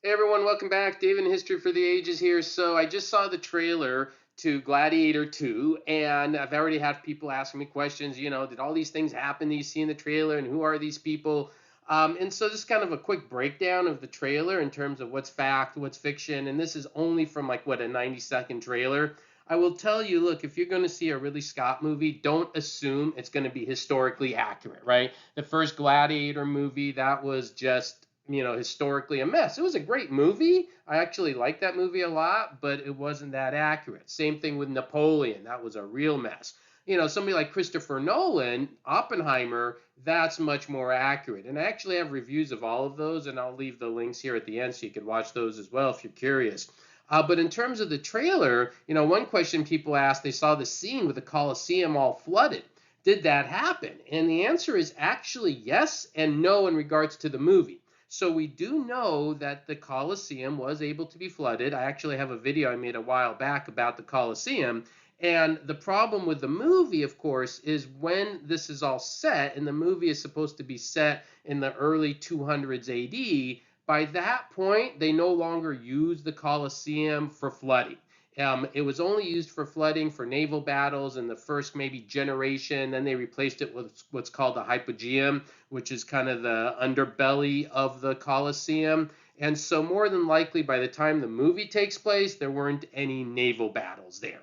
Hey everyone, welcome back. Dave in History for the Ages here. So I just saw the trailer to Gladiator 2, and I've already had people asking me questions. Did all these things happen that you see in the trailer, and who are these people? And so this is kind of a quick breakdown of the trailer in terms of what's fact, what's fiction, and this is only from like what a 90-second trailer. I will tell you, look, if you're going to see a Ridley Scott movie, don't assume it's going to be historically accurate, right? The first Gladiator movie, that was just historically a mess. It was a great movie. I actually liked that movie a lot, but it wasn't that accurate. Same thing with Napoleon. That was a real mess. Somebody like Christopher Nolan, Oppenheimer, that's much more accurate. And I actually have reviews of all of those, and I'll leave the links here at the end so you can watch those as well if you're curious. But in terms of the trailer, one question people asked, they saw the scene with the Colosseum all flooded. Did that happen? And the answer is actually yes and no in regards to the movie. So we do know that the Colosseum was able to be flooded. I actually have a video I made a while back about the Colosseum. And the problem with the movie, of course, is when this is all set, and the movie is supposed to be set in the early 200s AD, by that point, they no longer use the Colosseum for flooding. It was only used for flooding for naval battles in the first maybe generation. Then they replaced it with what's called the hypogeum, which is kind of the underbelly of the Colosseum. And so, more than likely, by the time the movie takes place, there weren't any naval battles there.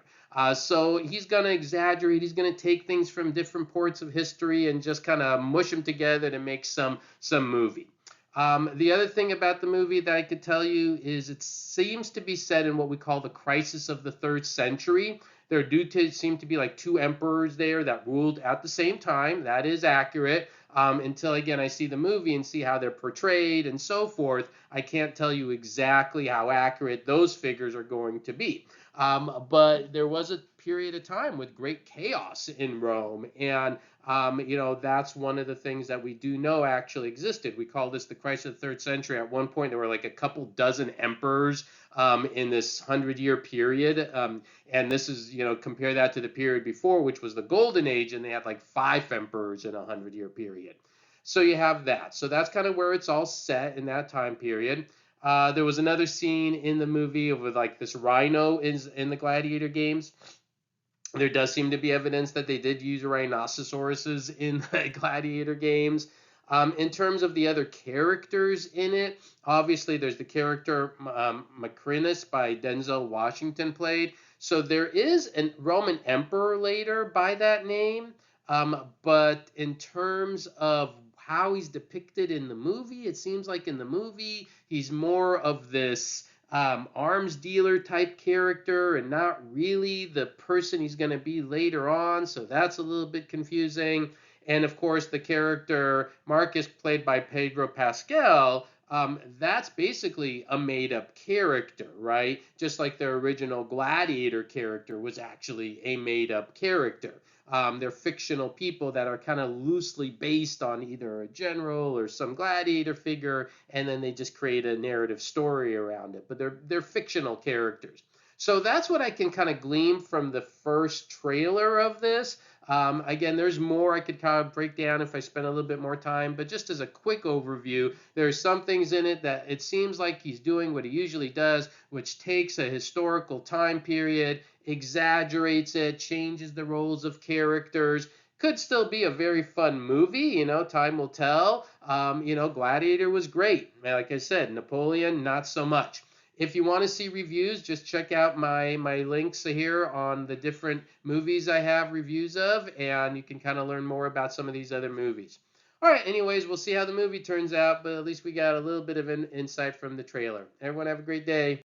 So he's going to exaggerate. He's going to take things from different parts of history and just kind of mush them together to make some movie. The other thing about the movie that I could tell you is it seems to be set in what we call the crisis of the third century. There do seem to be like two emperors there that ruled at the same time. That is accurate. Until again, I see the movie and see how they're portrayed and so forth. I can't tell you exactly how accurate those figures are going to be. But there was a period of time with great chaos in Rome, and that's one of the things that we do know actually existed. We call this the crisis of the third century. At one point, there were like a couple dozen emperors in this 100-year period. And this is, compare that to the period before, which was the Golden Age, and they had like 5 emperors in a 100-year period. So you have that. So that's kind of where it's all set in that time period. There was another scene in the movie with like this rhino in the Gladiator games. There does seem to be evidence that they did use rhinoceroses in the Gladiator games. In terms of the other characters in it, obviously there's the character Macrinus by Denzel Washington played. So there is a Roman emperor later by that name. But in terms of how he's depicted in the movie, it seems like in the movie he's more of this arms dealer type character and not really the person he's going to be later on. So that's a little bit confusing. And of course, the character Marcus, played by Pedro Pascal, that's basically a made up character, right? Just like their original Gladiator character was actually a made up character. They're fictional people that are kind of loosely based on either a general or some gladiator figure, and then they just create a narrative story around it. But they're fictional characters. So that's what I can kind of glean from the first trailer of this. Again, there's more I could kind of break down if I spend a little bit more time, but just as a quick overview, there's some things in it that it seems like he's doing what he usually does, which takes a historical time period, exaggerates it, changes the roles of characters. Could still be a very fun movie, time will tell. Gladiator was great. Like I said, Napoleon, not so much. If you want to see reviews, just check out my links here on the different movies I have reviews of, and you can kind of learn more about some of these other movies. All right, anyways, we'll see how the movie turns out, but at least we got a little bit of an insight from the trailer. Everyone have a great day.